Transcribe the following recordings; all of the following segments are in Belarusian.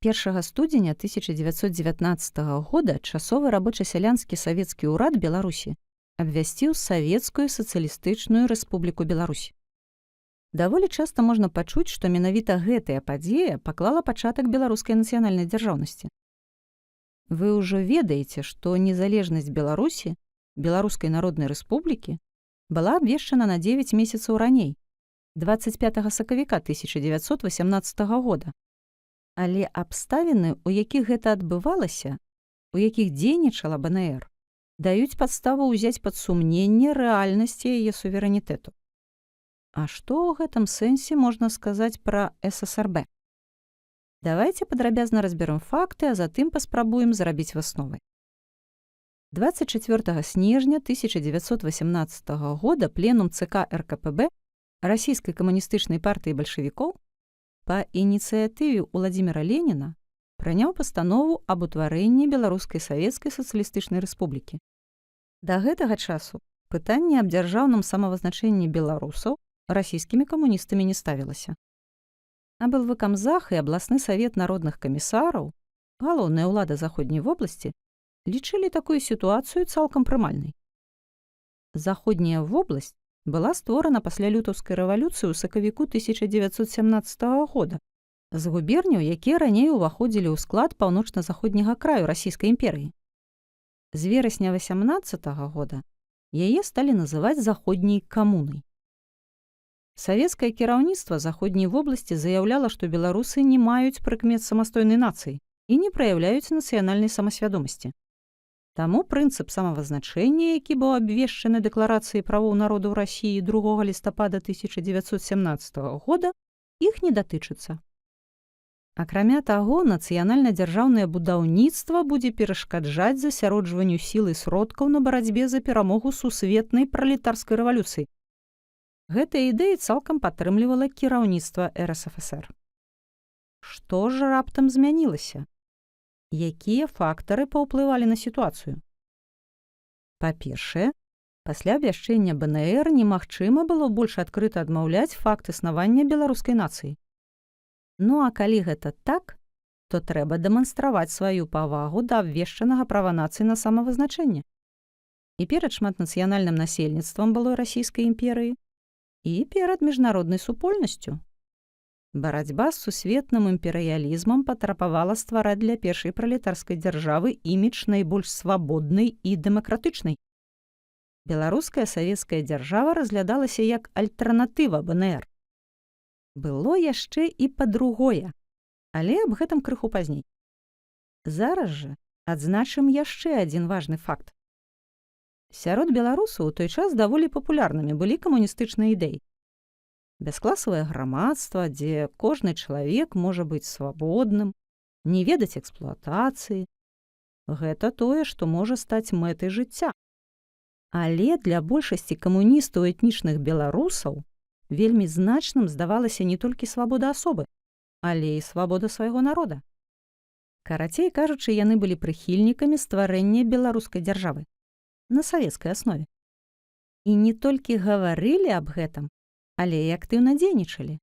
1 студзеня 1919 года часовы рабоча-сялянскі савецкі ўрад Беларусі абвясціў Савецкую сацыялістычную рэспубліку Беларусь. Даволі часта можна пачуць, што менавіта гэтая падзея паклала пачатак беларускай нацыянальнай дзяржаўнасці. Вы ўжо ведаеце, што незалежнасць Беларусі, Беларускай народнай рэспублікі, была абвешчана на 9 месяцаў раней, 25 сакавіка 1918 года. Але абставіны, у якіх гэта адбывалася, у якіх дзейнічала БНР, даюць падставу ўзяць пад сумненне рэальнасці яе суверэнітэту. А што ў гэтым сэнсе можна сказаць пра ССРБ? Давайце падрабязна разберем факты, а затым паспрабуем зрабіць высновы. 24 снежня 1918 года пленум ЦК РКПБ Расійскай камуністычнай партыі бальшавікоў па ініцыятыве Уладзіміра Леніна прыняў пастанову аб утварэнні Беларускай савецкай сацыялістычнай рэспублікі. Да гэтага часу пытанне аб дзяржаўным самавызначэнні беларусаў расійскімі камуністамі не ставілася. Аблвыкамзах і абласны савет народных камісараў, галоўная ўлада заходняй вобласці, лічылі такую сітуацыю цалкам прымальнай. Заходняя вобласць была створана пасля лютаўскай рэвалюцыі ў сакавіку 1917 года з губерняў, якія раней уваходзілі ў склад паўночна-заходняга краю расійскай імперыі. З верасня 18 года яе сталі называць заходняй камунай. Савецкае кіраўніцтва заходняй вобласці заяўляла, што беларусы не маюць прыкмет самастойнай нацыі і не праяўляюць нацыянальнай самасвядомасці. Таму прынцып самавызначэння, які быў абвешчаны дэкларацыяй правоў народаў Расіі 2 лістапада 1917 года, іх не датычыцца. Акрамя таго, нацыянальна-дзяржаўнае будаўніцтва будзе перашкаджаць засяроджванню сіл і сродкаў на барацьбе за перамогу сусветнай пралетарскай рэвалюцыі. Гэтая ідэя цалкам падтрымлівала кіраўніцтва РСФСР. Што ж раптам змянілася? Якія фактары паўплывалі на сітуацыю? Па-першае, пасля абвяшчэння БНР немагчыма было больш адкрыта адмаўляць факт існавання беларускай нацыі. Ну а калі гэта так, то трэба дэманстраваць сваю павагу да абвешчанага права нацыі на самавызначэнне. І перад шматнацыянальным насельніцтвам былой расійскай імперыі, і перад міжнароднай супольнасцю. Барацьба з сусветным імперыялізмам патрабавала ствараць для першай пралетарскай дзяржавы імідж найбольш свабоднай і дэмакратычнай. Беларуская савецкая дзяржава разглядалася як альтэрнатыва БНР. Было яшчэ і па-другое, але аб гэтым крыху пазней. Зараз жа адзначым яшчэ адзін важны факт. Сярод беларусаў у той час даволі папулярнымі былі камуністычныя ідэі. Бяскласавае грамадства, дзе кожны чалавек можа быць свабодным, не ведаць эксплуатацыі. Гэта тое, што можа стаць мэтай жыцця. Але для большасці камуністаў этнічных беларусаў вельмі значным здавалася не толькі свабода асобы, але і свабода свайго народа. Карацей кажучы, яны былі прыхільнікамі стварэння беларускай дзяржавы на савецкай аснове. І не толькі гаварылі аб гэтым, але і актыўна дзейнічалі.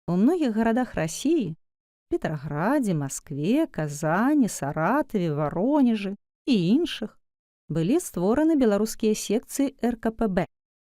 У многіх гарадах Расіі – Петраградзе, Маскве, Казані, Саратаве, Варонежы і іншых – былі створаны беларускія секцыі РКПБ,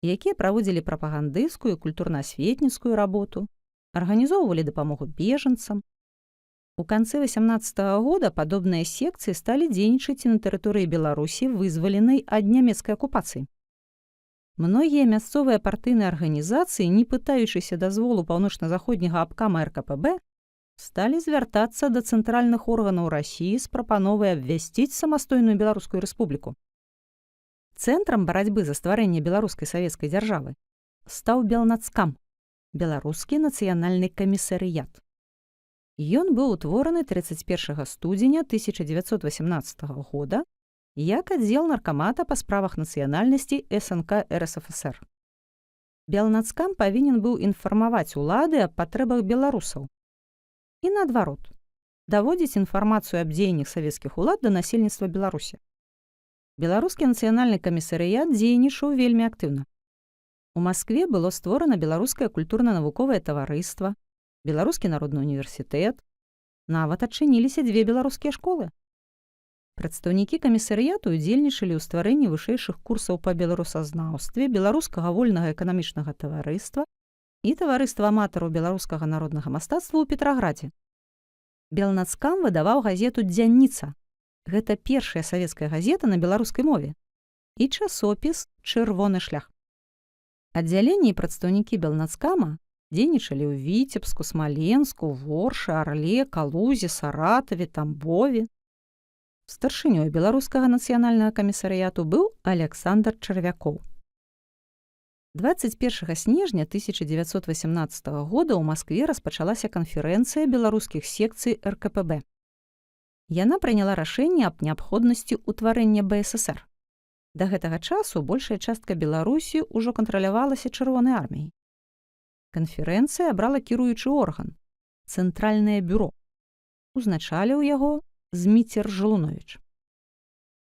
якія праводзілі прапагандысцкую і культурна-асветніцкую работу, арганізоўвалі дапамогу бежанцам. У канцы 18 года падобныя секцыі сталі дзейнічаць і на тэрыторыі Беларусі, вызваленай ад нямецкай акупацыі. Многія мясцовыя партыйныя арганізацыі, не пытаючыся дазволу паўночна-заходняга абкама РКПБ, сталі звяртацца да цэнтральных органаў Расіі з прапановай абвясціць самастойную Беларускую рэспубліку. Цэнтрам барацьбы за стварэнне беларускай савецкай дзяржавы стаў Белнацкам, беларускі нацыянальны камісарыят. Ён быў утвораны 31 студзеня 1918 года як аддзел наркамата па справах нацыянальнасці СНК РСФСР. Белнацкам павінен быў інфармаваць улады аб патрэбах беларусаў. І наадварот, даводзіць інфармацыю аб дзеяннях савецкіх улад да насельніцтва Беларусі. Беларускі нацыянальны камісарыят дзейнічаў вельмі актыўна. У Маскве было створана беларускае культурна-навуковае таварыства, Беларускі народны універсітэт. Нават адчыніліся 2 беларускія школы. Прадстаўнікі камісарыяту ўдзельнічалі ў стварэнні вышэйшых курсаў па беларусазнаўстве, беларускага вольнага эканамічнага таварыства і таварыства аматараў беларускага народнага мастацтва ў Петраградзе. Белнацкам выдаваў газету «Дзянніца». Гэта першая савецкая газета на беларускай мове. І часопіс «Чырвоны шлях». Аддзяленні і прадстаўнікі Белнацкама дзейнічалі ў Віцебску, Смаленску, Воршы, Арле, Калузе, Саратаве, Тамбове. Старшынёй беларускага нацыянальнага камісарыяту быў Аляксандр Чарвякоў. 21 снежня 1918 года ў Маскве распачалася канферэнцыя беларускіх секцый РКПБ. Яна прыняла рашэнне аб неабходнасці ўтварэння БССР. Да гэтага часу большая частка Беларусі ўжо кантралявалася Чырвонай арміяй. Канферэнцыя абрала кіруючы орган – Цэнтральнае бюро. Узначаліў яго Зміцер Жылуновіч.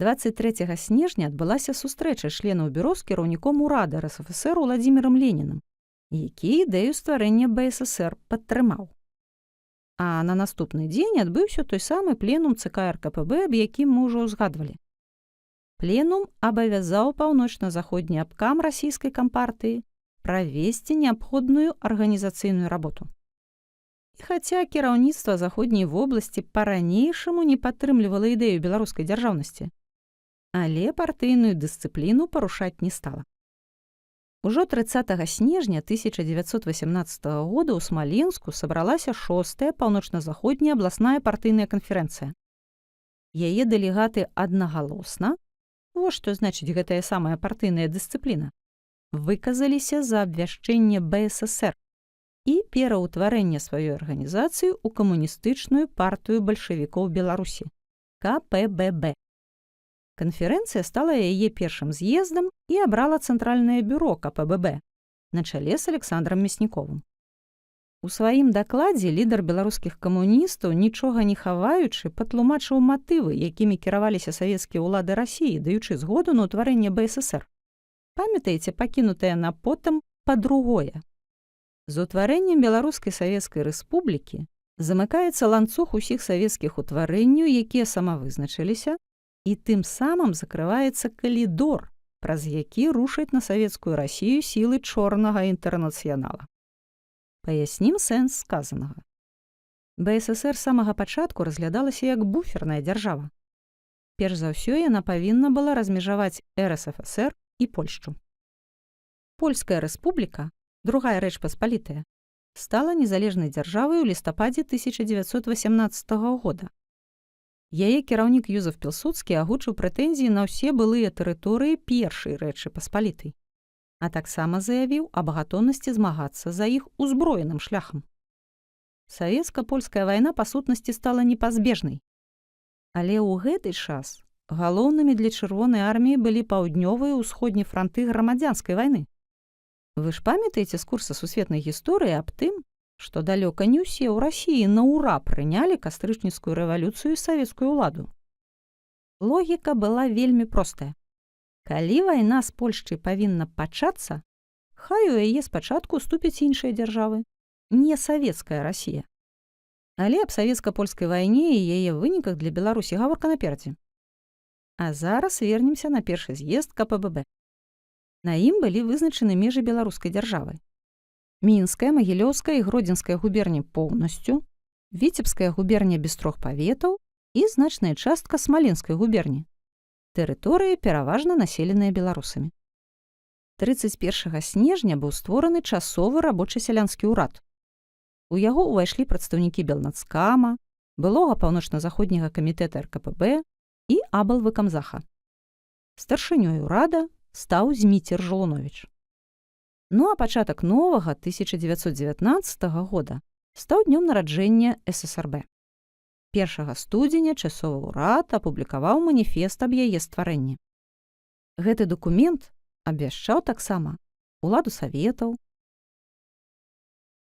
23 снежня адбылася сустрэча членаў бюро з кіраўніком урада РСФСР Уладзімірам Ленінам, які ідэю стварэння БССР падтрымаў. А на наступны дзень адбыўся той самы пленум ЦК РКПБ, аб якім мы ўжо ўзгадвалі. Пленум абавязаў паўночна-заходні абкам расійскай кампартыі правесці неабходную арганізацыйную работу. І хаця кіраўніцтва заходняй вобласці па-ранейшаму не падтрымлівала ідэю беларускай дзяржаўнасці, але партыйную дысцыпліну парушаць не стала. Ужо 30 снежня 1918 года ў Смаленску сабралася 6-я паўночна-заходняя абласная партыйная канферэнцыя. Яе дэлегаты аднагалосна, вось што значыць гэтая самая партыйная дысцыпліна, выказаліся за абвяшчэнне БССР і пераўтварэнне сваёй арганізацыі ў камуністычную партыю бальшавікоў Беларусі – КПББ. Канферэнцыя стала яе першым з'ездам і абрала Цэнтральнае бюро КПББ на чале з Александрам Мясніковым. У сваім дакладзе лідар беларускіх камуністаў, нічога не хаваючы, патлумачыў матывы, якімі кіраваліся савецкія ўлады Расіі, даючы згоду на ўтварэнне БССР. Памятаеце, пакінутае на потым па-другое. З утварэннем Беларускай Савецкай Рэспублікі замыкаецца ланцуг усіх савецкіх утварэнняў, якія самавызначыліся, і тым самым закрываецца калідор, праз які рушаць на савецкую Расію сілы чорнага інтэрнацыянала. Паяснім сэнс сказанага. БССР з самага пачатку разглядалася як буферная дзяржава. Перш за ўсё яна павінна была размежаваць РСФСР і Польшчу. Польская рэспубліка, другая рэч паспалітая, стала незалежнай дзяржавай у лістападзе 1918 года. Яе кіраўнік Юзеф Пілсудскі агучыў прэтэнзіі на ўсе былыя тэрыторыі першай рэчы паспалітай, а таксама заявіў аб гатоўнасці змагацца за іх узброеным шляхам. Савецка-польская вайна па сутнасці стала непазбежнай. Але ў гэты час галоўнымі для Чырвонай арміі былі паўднёвыя і ўсходні франты грамадзянскай вайны. Вы ж памятаеце з курса сусветнай гісторыі аб тым, што далёка не ўсе ў Расіі на ўра прынялі кастрычніцкую рэвалюцыю і савецкую ўладу. Логіка была вельмі простая. Калі вайна з Польшчай павінна пачацца, хай у яе спачатку уступяць іншыя дзяржавы, не савецкая Расія. Але аб савецка-польскай вайне і яе выніках для Беларусі гаворка наперадзе. А зараз вернемся на першы з'езд КПББ. На ім былі вызначаны межы беларускай дзяржавы. Мінская, Магілёўская і Гродзенская губерні поўнасцю, Віцебская губерня без 3 паветаў і значная частка Смаленскай губерні. Тэрыторыі пераважна населеныя беларусамі. 31 снежня быў створаны часовы рабочы сялянскі ўрад. У яго ўвайшлі прадстаўнікі Белнацкама, былога паўночна-заходняга камітэта РКПБ і аблвыкамзаха. Старшынёй урада стаў Зміцер Жылуновіч. Ну а пачатак новага 1919 года стаў днём нараджэння ССРБ. 1 студзеня часовы ўрад апублікаваў маніфест аб яе стварэнні. Гэты дакумент абвяшчаў таксама уладу саветаў,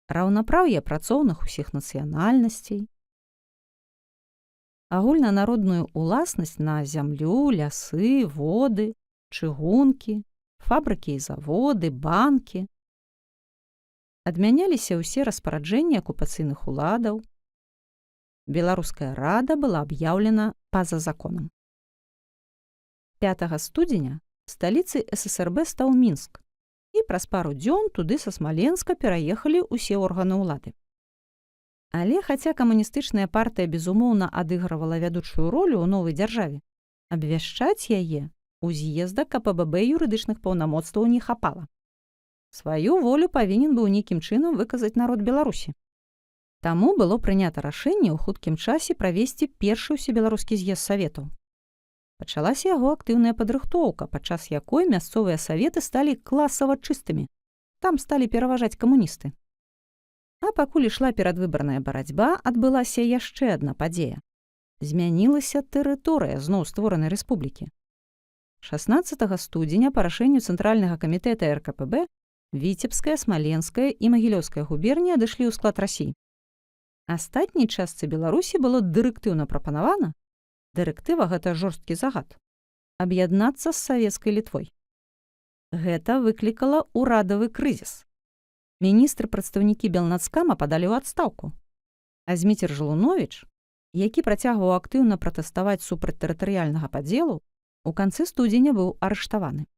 раўнапраўе працоўных усіх нацыянальнасцей, агульнанародную уласнасць на зямлю, лясы, воды, чыгункі, фабрыкі і заводы, банкі. Адмяняліся ўсе распараджэнні акупацыйных уладаў. Беларуская рада была аб'яўлена па-за законам. 5 студзеня сталіцай ССРБ стаў Мінск, і праз пару дзён туды са Смаленска пераехалі ўсе органы ўлады. Але хаця камуністычная партыя, безумоўна, адыгрывала вядучую ролю ў новай дзяржаве, абвяшчаць яе у з'езда КПББ юрыдычных паўнамоцтваў не хапала. Сваю волю павінен быў нейкім чынам выказаць народ Беларусі. Таму было прынята рашэнне ў хуткім часе правесці першы ўсебеларускі з'езд саветаў. Пачалася яго актыўная падрыхтоўка, падчас якой мясцовыя саветы сталі класава чыстымі. Там сталі пераважаць камуністы. А пакуль ішла перадвыбарная барацьба, адбылася яшчэ адна падзея. Змянілася тэрыторыя зноў створанай рэспублікі. 16 студзеня па рашэнню Цэнтральнага камітэта РКПБ Віцебская, Смаленская і Магілёўская губерні адышлі ў склад Расіі. Астатняй частцы Беларусі было дырэктыўна прапанавана, дырэктыва — гэта жорсткі загад, аб'яднацца з савецкай Літвой. Гэта выклікала ўрадавы крызіс. Міністры-прадстаўнікі Белнацкама падалі ў адстаўку. А Зміцер Жылуновіч, які працягваў актыўна пратэставаць супраць тэрытарыяльнага падзелу, у канцы студзеня быў арыштаваны.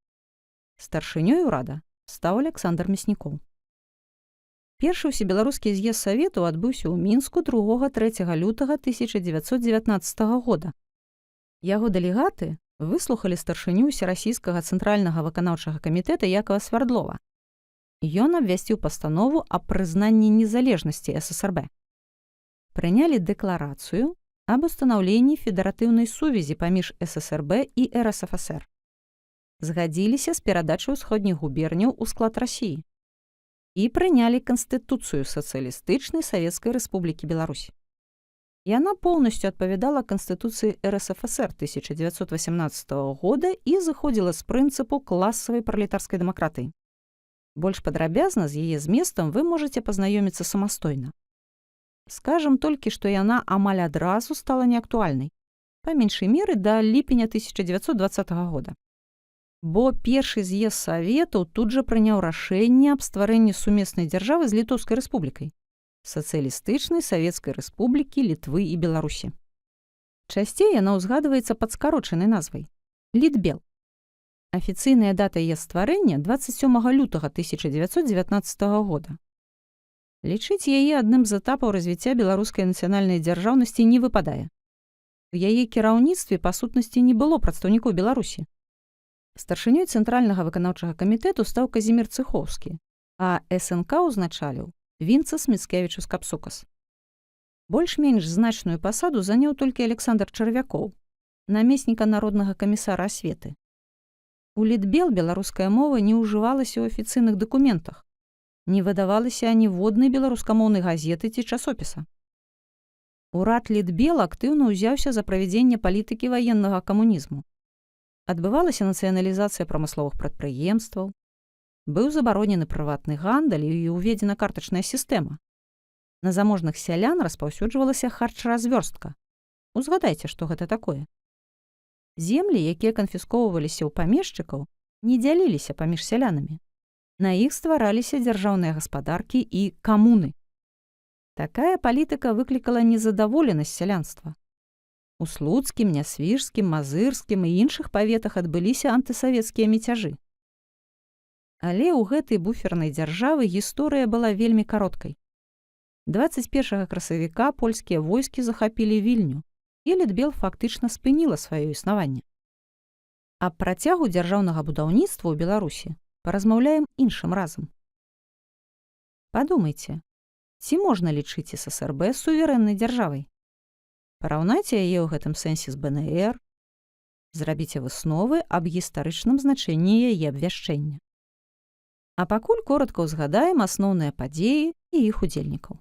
Старшынёй урада стаў Александр Мяснікоў. Першы ўсебеларускі з'езд саветаў адбыўся ў Мінску 2-3 лютага 1919 года. Яго дэлегаты выслухалі старшыню ўсерасійскага цэнтральнага выканаўчага камітэта Якава Свярдлова. Ён абвясціў пастанову аб прызнанні незалежнасці ССРБ. Прынялі дэкларацыю аб устанаўленні федэратыўнай сувязі паміж ССРБ і РСФСР. Згадзіліся з перадачай усходніх губерняў у склад Расіі і прынялі Канстытуцыю Сацыялістычнай Савецкай Рэспублікі Беларусь. Яна поўнасцю адпавядала Канстытуцыі РСФСР 1918 года і зыходзіла з прынцыпу класавай пралетарскай дэмакратыі. Больш падрабязна з яе зместам вы можаце пазнаёміцца самастойна. Скажам толькі, што яна амаль адразу стала неактуальнай, па меншай меры да ліпеня 1920 года. Бо першы з'езд саветаў тут жа прыняў рашэнне аб стварэнні сумеснай дзяржавы з Літоўскай рэспублікай, Сацыялістычнай Савецкай Рэспублікі Літвы і Беларусі. Часцей яна ўзгадваецца пад скарочанай назвай — Літбел. Афіцыйная дата яе стварэння — 27 лютага 1919 года. Лічыць яе адным з этапаў развіцця беларускай нацыянальнай дзяржаўнасці не выпадае. У яе кіраўніцтве, па сутнасці, не было прадстаўнікоў Беларусі. Старшынёй Цэнтральнага выканаўчага камітэту стаў Казімір Цыхоўскі, а СНК узначаліў Вінцас Міцкевічус-Капсукас. Больш-менш значную пасаду заняў толькі Александр Чарвякоў, намесніка народнага камісара асветы. У Літбел беларуская мова не ўжывалася ў афіцыйных дакументах, не выдавалася аніводнай беларускамоўнай газеты ці часопіса. Урад Літбел актыўна ўзяўся за правядзенне палітыкі ваеннага камунізму. Адбывалася нацыяналізацыя прамысловых прадпрыемстваў, быў забаронены прыватны гандаль і ўведзена картачная сістэма. На заможных сялян распаўсюджвалася харчразвёрстка. Узгадайце, што гэта такое. Землі, якія канфіскоўваліся ў памешчыкаў, не дзяліліся паміж сялянамі. На іх ствараліся дзяржаўныя гаспадаркі і камуны. Такая палітыка выклікала незадаволенасць сялянства. У слуцкім, нясвіжскім, мазырскім і іншых паветах адбыліся антысавецкія міцяжы. Але ў гэтай буфернай дзяржавы гісторыя была вельмі кароткай. 21 красавіка польскія войскі захапілі Вільню, і Літбел фактычна спыніла сваё існаванне. Аб працягу дзяржаўнага будаўніцтва ў Беларусі паразмаўляем іншым разам. Падумайце, ці можна лічыць ССРБ суверэннай дзяржавай? Параўнайце яе ў гэтым сэнсе з БНР, зрабіце высновы аб гістарычным значэнні яе абвяшчэння. А пакуль коратка ўзгадаем асноўныя падзеі і іх удзельнікаў.